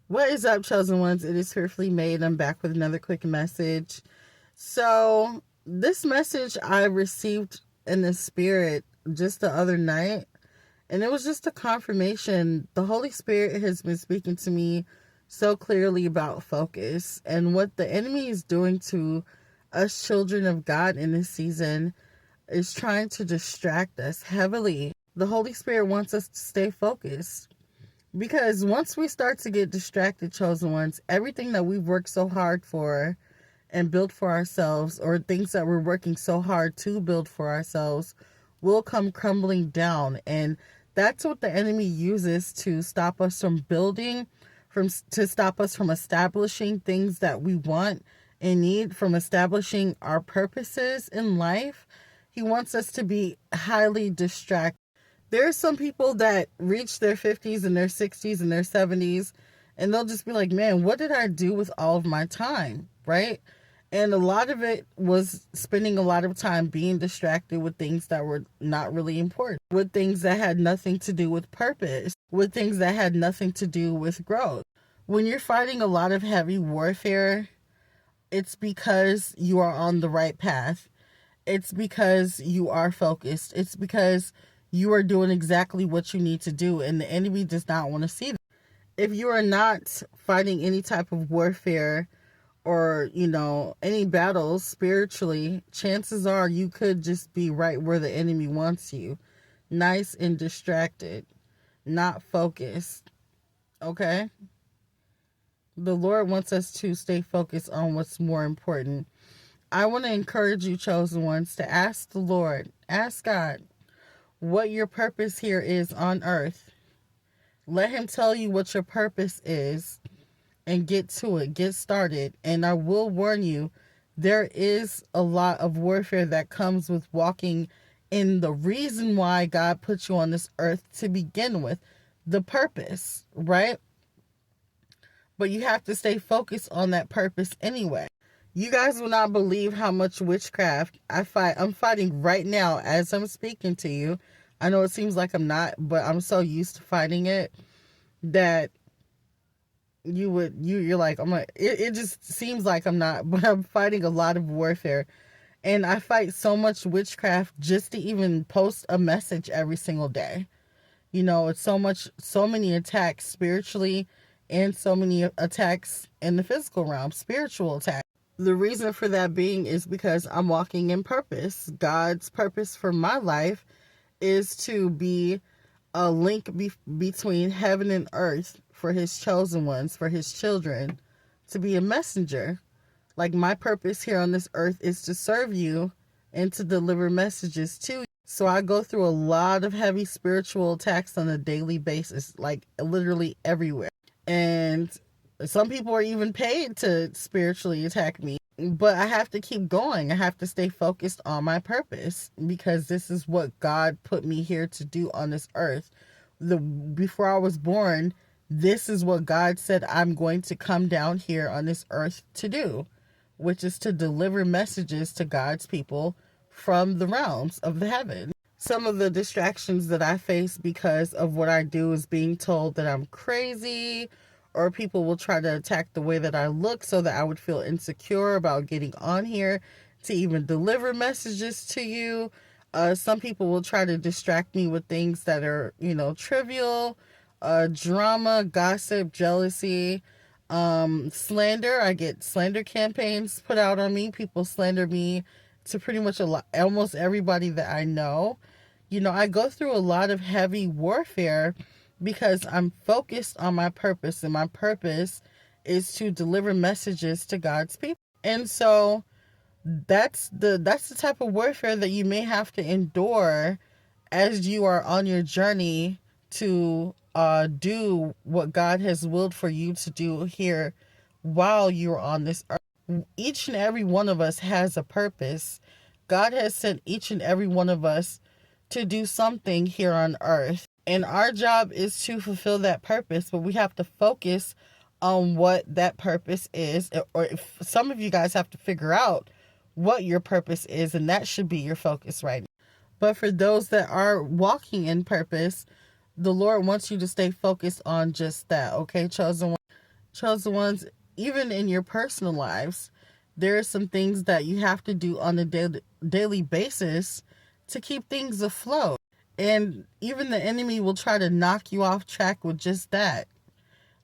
What is up, chosen ones? It is Fearfully Made. I'm back with another quick message. So, this message I received in the spirit just the other night, and it was just a confirmation. The Holy Spirit has been speaking to me so clearly about focus and what the enemy is doing to us children of God in this season is trying to distract us heavily. The Holy Spirit wants us to stay focused. Because once we start to get distracted, chosen ones, everything that we've worked so hard for and built for ourselves, or things that we're working so hard to build for ourselves, will come crumbling down. And that's what the enemy uses to stop us from building, to stop us from establishing things that we want and need, from establishing our purposes in life. He wants us to be highly distracted. There are some people that reach their 50s and their 60s and their 70s, and they'll just be like, man, what did I do with all of my time? Right? And a lot of it was spending a lot of time being distracted with things that were not really important, with things that had nothing to do with purpose, with things that had nothing to do with growth. When you're fighting a lot of heavy warfare, it's because you are on the right path. It's because you are focused. It's because you are doing exactly what you need to do, and the enemy does not want to see that. If you are not fighting any type of warfare or, any battles spiritually, chances are you could just be right where the enemy wants you. Nice and distracted, not focused. Okay? The Lord wants us to stay focused on what's more important. I want to encourage you, chosen ones, to ask the Lord, ask God what your purpose here is on earth. Let him tell you what your purpose is and get to it, get started. And I will warn you, there is a lot of warfare that comes with walking in the reason why God put you on this earth to begin with, the purpose, right? But you have to stay focused on that purpose anyway. You guys will not believe how much witchcraft I fight. I'm fighting right now as I'm speaking to you. I know it seems like I'm not, but I'm so used to fighting it that you're like, I'm like, it just seems like I'm not, but I'm fighting a lot of warfare. And I fight so much witchcraft just to even post a message every single day. It's so many attacks spiritually and so many attacks in the physical realm, spiritual attacks. The reason for that being is because I'm walking in purpose. God's purpose for my life is to be a link between heaven and earth for his chosen ones, for his children, to be a messenger. Like, my purpose here on this earth is to serve you and to deliver messages to you. So I go through a lot of heavy spiritual attacks on a daily basis, like literally everywhere. And some people are even paid to spiritually attack me. But I have to keep going. I have to stay focused on my purpose, because this is what God put me here to do on this earth. Before I was born, this is what God said I'm going to come down here on this earth to do, which is to deliver messages to God's people from the realms of the heaven. Some of the distractions that I face because of what I do is being told that I'm crazy, or people will try to attack the way that I look so that I would feel insecure about getting on here to even deliver messages to you. Some people will try to distract me with things that are, trivial, drama, gossip, jealousy, slander. I get slander campaigns put out on me. People slander me to pretty much almost everybody that I know. I go through a lot of heavy warfare because I'm focused on my purpose, and my purpose is to deliver messages to God's people. And so that's the type of warfare that you may have to endure as you are on your journey to do what God has willed for you to do here while you're on this earth. Each and every one of us has a purpose. God has sent each and every one of us to do something here on earth. And our job is to fulfill that purpose, but we have to focus on what that purpose is. Or if some of you guys have to figure out what your purpose is, and that should be your focus right now. But for those that are walking in purpose, the Lord wants you to stay focused on just that, okay, chosen one? Chosen ones, even in your personal lives, there are some things that you have to do on a daily basis to keep things afloat. And even the enemy will try to knock you off track with just that.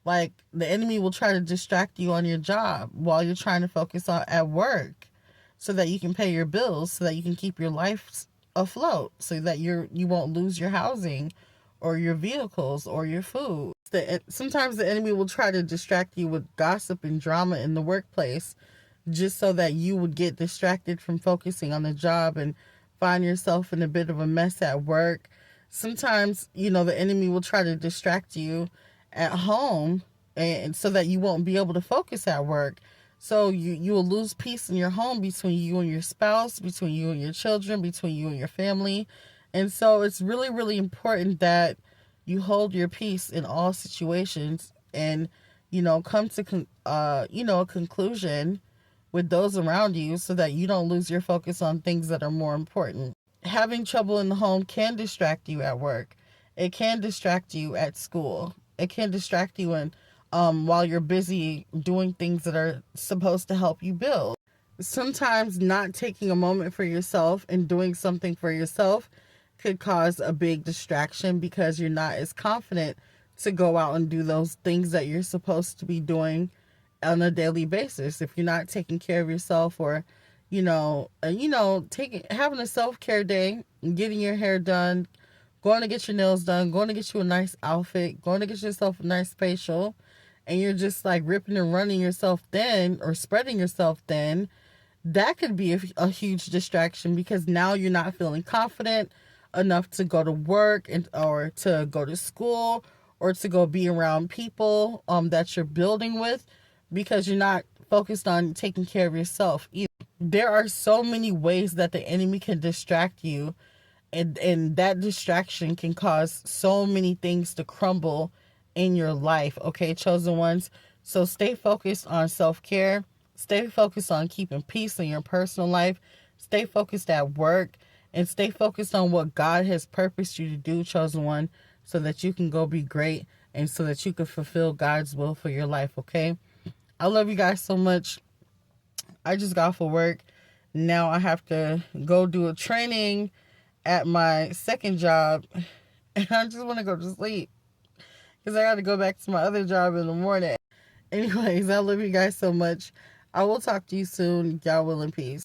Like, the enemy will try to distract you on your job while you're trying to focus on at work, so that you can pay your bills, so that you can keep your life afloat, so that you won't lose your housing or your vehicles or your food. Sometimes the enemy will try to distract you with gossip and drama in the workplace, just so that you would get distracted from focusing on the job and find yourself in a bit of a mess at work. Sometimes, the enemy will try to distract you at home, and so that you won't be able to focus at work. So you will lose peace in your home, between you and your spouse, between you and your children, between you and your family. And so it's really, really important that you hold your peace in all situations, and come to a conclusion with those around you, so that you don't lose your focus on things that are more important. Having trouble in the home can distract you at work. It can distract you at school. It can distract you while you're busy doing things that are supposed to help you build. Sometimes not taking a moment for yourself and doing something for yourself could cause a big distraction, because you're not as confident to go out and do those things that you're supposed to be doing on a daily basis. If you're not taking care of yourself, or having a self-care day, getting your hair done, going to get your nails done, going to get you a nice outfit, going to get yourself a nice facial, and you're just like ripping and running yourself thin, or spreading yourself thin, that could be a huge distraction, because now you're not feeling confident enough to go to work, or to go to school, or to go be around people that you're building with, because you're not focused on taking care of yourself either. There are so many ways that the enemy can distract you, and that distraction can cause so many things to crumble in your life, okay, chosen ones? So stay focused on self-care. Stay focused on keeping peace in your personal life. Stay focused at work, and stay focused on what God has purposed you to do, chosen one, so that you can go be great, and so that you can fulfill God's will for your life, okay? I love you guys so much. I just got off of work. Now I have to go do a training at my second job, and I just want to go to sleep, because I got to go back to my other job in the morning. Anyways, I love you guys so much. I will talk to you soon. Y'all will in peace.